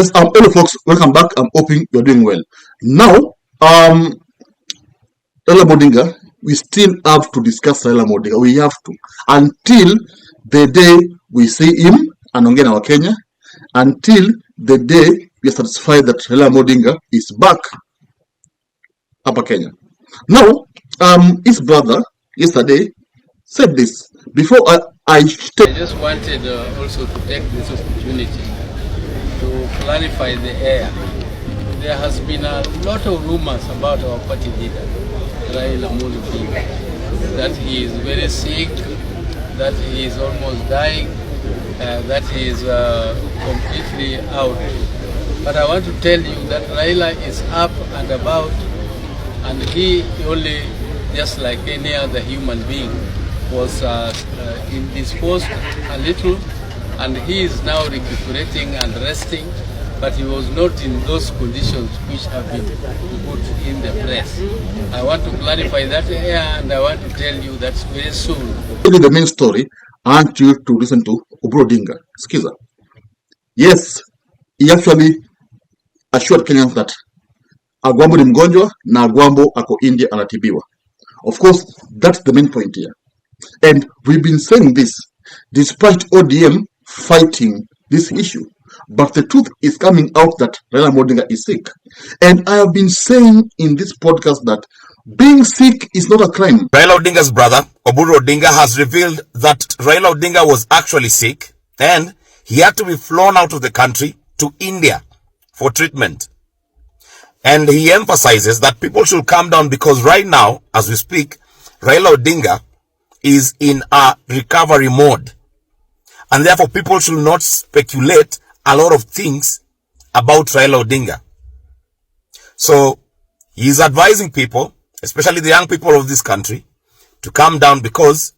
Yes, hello folks, welcome back. I'm hoping you're doing well. Now, Raila Odinga, we still have to discuss Raila Odinga. We have to until the day we see him anaongea na Wakenya, until the day we are satisfied that Raila Odinga is back hapa Kenya. Now, his brother yesterday said this. Before I just wanted also to take this opportunity to clarify the air. There has been a lot of rumors about our party leader, Raila Odinga, that he is very sick, that he is almost dying, that he is completely out. But I want to tell you that Raila is up and about, and he only, just like any other human being, was indisposed a little, and he is now recuperating and resting, but he was not in those conditions which have been put in the press. I want to clarify that here, and I want to tell you that very soon. The main story, I want you to listen to Odinga. Skiza. Yes, he actually assured Kenyans that Agwambo ni mgonjwa na Agwambo ako India anatibiwa. Of course, that's the main point here. And we've been saying this despite ODM fighting this issue. But the truth is coming out that Raila Odinga is sick. And I have been saying in this podcast that being sick is not a crime. Raila Odinga's brother, Oburu Odinga, has revealed that Raila Odinga was actually sick and he had to be flown out of the country to India for treatment. And he emphasizes that people should calm down because right now, as we speak, Raila Odinga is in a recovery mode. And therefore, people should not speculate a lot of things about Raila Odinga. So, he's advising people, especially the young people of this country, to calm down because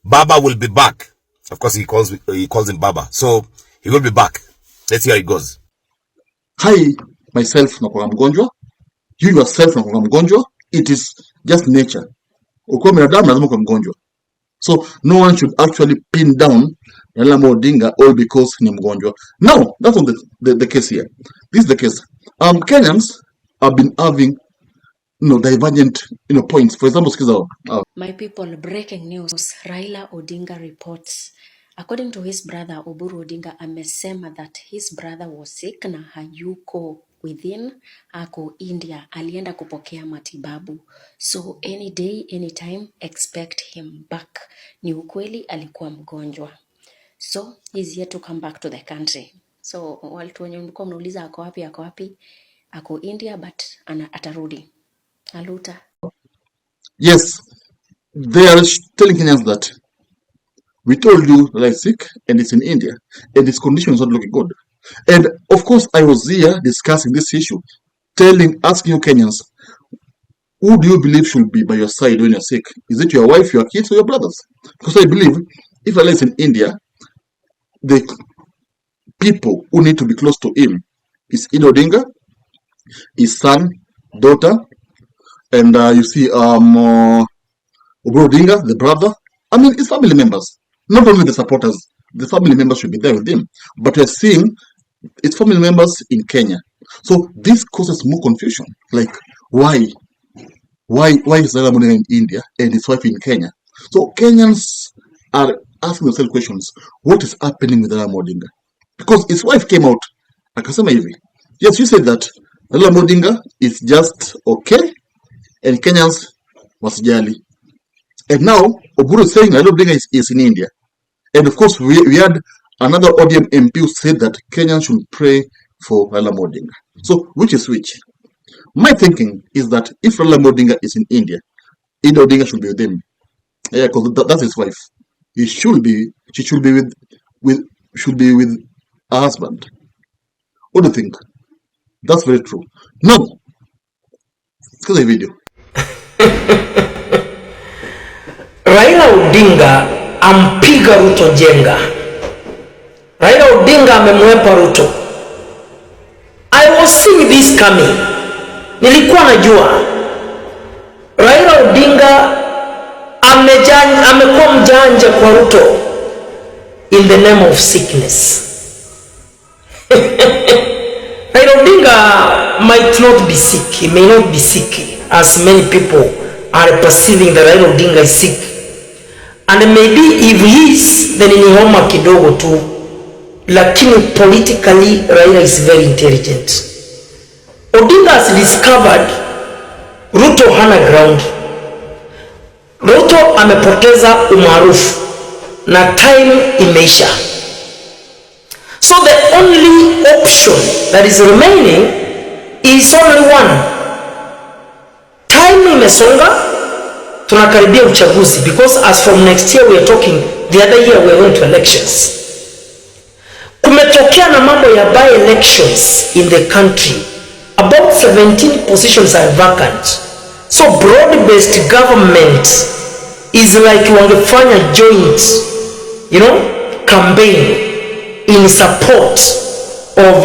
Baba will be back. Of course, he calls him Baba. So, he will be back. Let's see how it goes. Hi, myself nakuwa mgonjwa. You yourself nakuwa mgonjwa. It is just nature. Ukiwa binadamu lazima kuwa mgonjwa. So no one should actually pin down Raila Odinga all because ni mgonjwa. No, that's not the case here. This is the case. Kenyans have been having divergent points. For example, my people, breaking news. Raila Odinga reports. According to his brother Oburu Odinga, amesema that his brother was sick na hayuko within, ako India, alienda kupokea matibabu. So any day, anytime, expect him back. Ni ukweli alikuwa mgonjwa. So he's yet to come back to the country. So watu wenye mlikuwa mnauliza ako wapi, ako India, but atarudi. Aluta. Yes, they are telling Kenyans that we told you that he's sick and it's in India and his condition is not looking good. And of course, I was here discussing this issue, asking you Kenyans, who do you believe should be by your side when you're sick? Is it your wife, your kids, or your brothers? Because I believe if Raila is in India, the people who need to be close to him is Odinga, his son, daughter, and you see Oburu Odinga, the brother. I mean, his family members. Not only the supporters, the family members should be there with him. But we're seeing its family members in Kenya. So this causes more confusion. Like, why is Raila Odinga in India and his wife in Kenya? So Kenyans are asking themselves questions. What is happening with Raila Odinga? Because his wife came out. Akasema hivi. Yes, you said that Raila Odinga is just okay and Kenyans wasijali. And now Oburu is saying Raila Odinga is in India. And of course, we had another ODM MP who said that Kenyans should pray for Raila Odinga. So, which is which? My thinking is that if Raila Odinga is in India, Odinga should be with him. Yeah, because that's his wife. She should be with her husband. What do you think? That's very true. No. Let's get the video. Raila Odinga ampiga Ruto jenga. Raila Odinga amemwepa Ruto. I was seeing this coming. Nilikuwa najua Raila Odinga amekuwa mjanja kwa Ruto in the name of sickness. Raila Odinga might not be sick. He may not be sick, as many people are perceiving that Raila Odinga is sick. And maybe if he is, then ni homa kidogo tu. Lakini politically, Raila is very intelligent. Odinga has discovered Ruto hana ground. Ruto amepoteza umaarufu na time imeisha. So the only option that is remaining is only one. Time imesonga, tunakaribia uchaguzi, because as from next year we are talking, the other year we are going to elections. Kumetokea na mambo ya by-elections in the country. About 17 positions are vacant. So broad-based government is like wangefanya joint, campaign in support of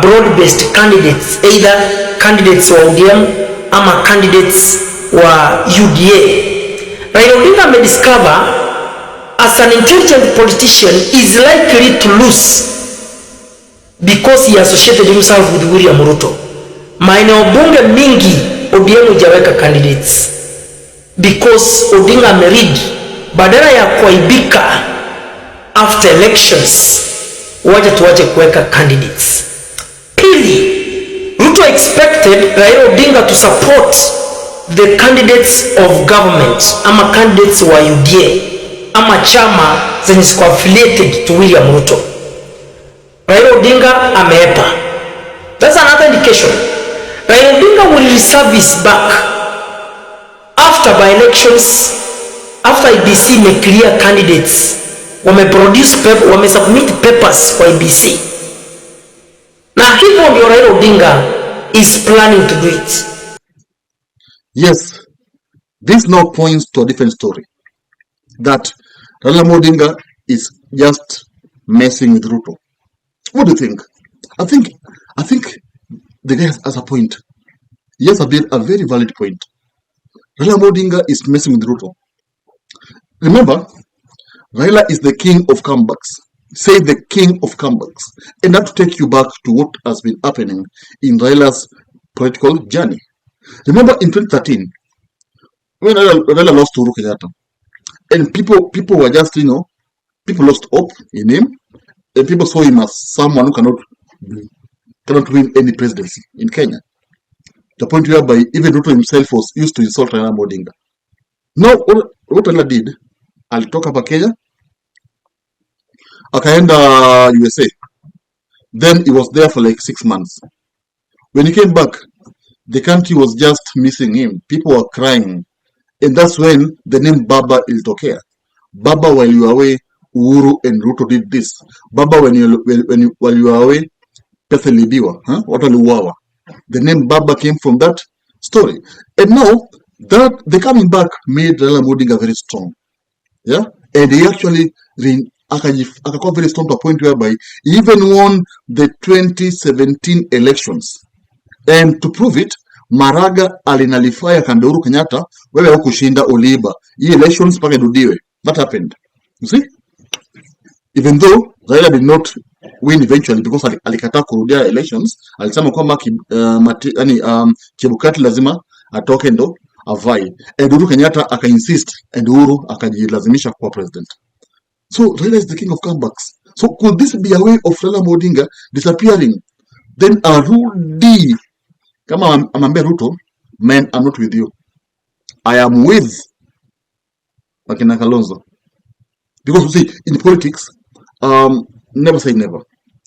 broad-based candidates, either candidates wa ODM ama candidates wa UDA. Raila Odinga may discover as an intelligent politician is likely to lose because he associated himself with William Ruto. Maeneo bunge mingi ODM hujaweka candidates because Odinga ameread badala ya kuaibika after elections, waje tuwache kuweka candidates. Pili, Ruto expected Raila Odinga to support the candidates of government ama candidates wa UDA ama chama zenye ziko affiliated to William Ruto. Raila Odinga ameepa. That's another indication. Raila Odinga will reservice back after by-elections, after IBC may clear candidates, wamesubmit papers kwa IBC. Na hivyo ndio Raila Odinga is planning to do it. Yes, this now points to a different story. That Raila Odinga is just messing with Ruto. What do you think? I think the guy has a point. Yes, a very valid point. Raila Odinga is messing with Ruto. Remember, Raila is the king of comebacks. Say the king of comebacks. And that to take you back to what has been happening in Raila's political journey. Remember in 2013, when Raila lost to Uhuru Kenyatta, and people were just, people lost hope in him, and people saw him as someone who cannot win any presidency in Kenya. The point whereby even Ruto himself was used to insult Raila Odinga. Now, what Raila did, alitoka hapa Kenya, akaenda USA. Then he was there for like 6 months. When he came back, the country was just missing him. People were crying. And that's when the name Baba ilitokea. Baba, while you were away, Uhuru and Ruto did this. Baba, while you were away, pesa ilibiwa, watu waliuawa. The name Baba came from that story. And now, that the coming back made Raila Odinga very strong. Yeah? And he actually akakuwa very strong to a point whereby he even won the 2017 elections. And to prove it, Maraga alinalifaya kambe Uhuru Kenyatta, wewe hukushinda uliiba. Hii elections paka irudiwe. That happened. You see? Even though Raila did not win eventually because alikataa kurudia elections, alisema kwamba Chebukati lazima atoke ndo avai. And Uhuru Kenyatta aka-insist and Uhuru akajilazimisha kuwa president. So Raila is the king of comebacks. So could this be a way of Raila Odinga disappearing? Then arudi kama amambia Ruto, man, I'm not with you. I am with Makina Kalonzo. Because you see, in politics, never say never.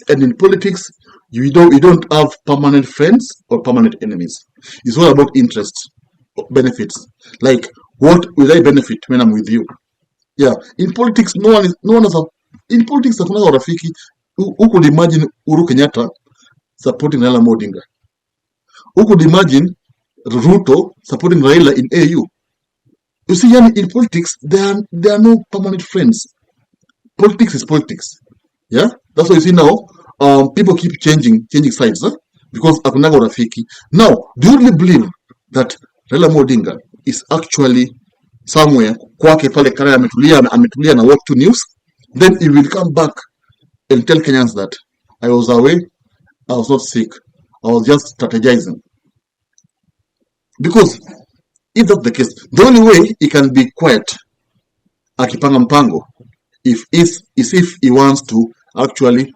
And in politics, you don't have permanent friends or permanent enemies. It's all about interests, benefits. Like, what will I benefit when I'm with you? Yeah. In politics, no one has in politics, hakuna urafiki. Who could imagine Uhuru Kenyatta supporting Raila Odinga? Who could imagine Ruto supporting Raila in AU? You see, in politics, there are no permanent friends. Politics is politics. Yeah, that's why you see now, people keep changing sides, because akunaga urafiki. Now, do you really believe that Raila Odinga is actually somewhere kwake pale Kara ametulia na watch 2 news? Then he will come back and tell Kenyans that I was away, I was not sick, I was just strategizing. Because if that's the case, the only way he can be quiet, akipanga mpango, is if he wants to actually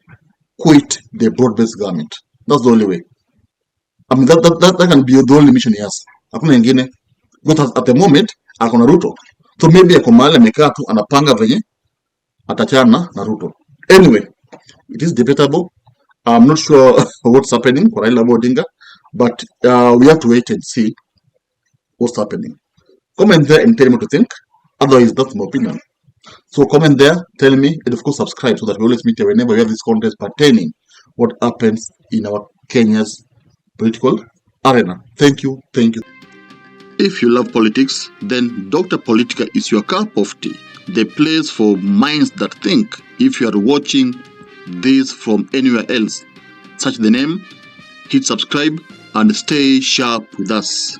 quit the broad-based government. That's the only way. I mean, that can be the only mission he has. Hakuna ingine. Because at the moment, akona Ruto. So maybe ako mahali amekaa tu anapanga venye atachana na Ruto. Anyway, it is debatable. I'm not sure what's happening for Raila Odinga, but we have to wait and see what's happening. Comment there and tell me what to think. Otherwise, that's my opinion. So comment there, tell me, and of course subscribe so that we always meet here whenever we have this content pertaining what happens in our Kenya's political arena. Thank you. Thank you. If you love politics, then Dr. Politica is your cup of tea. The place for minds that think. If you are watching this from anywhere else, search the name, hit subscribe, and stay sharp with us.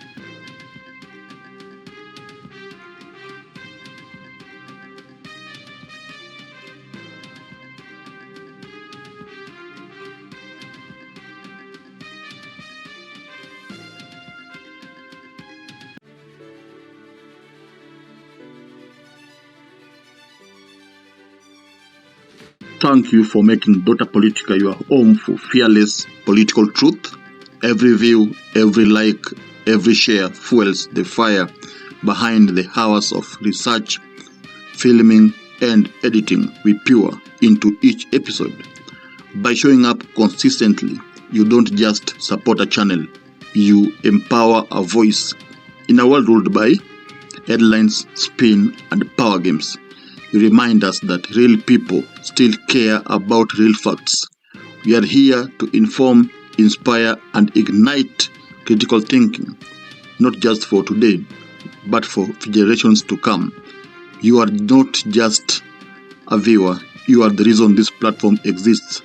Thank you for making Dota Politica your home for fearless political truth. Every view, every like, every share fuels the fire behind the hours of research, filming, and editing we pour into each episode. By showing up consistently, you don't just support a channel, you empower a voice. In a world ruled by headlines, spin, and power games, you remind us that real people still care about real facts. We are here to inform, inspire, and ignite critical thinking, not just for today, but for generations to come. You are not just a viewer, you are the reason this platform exists.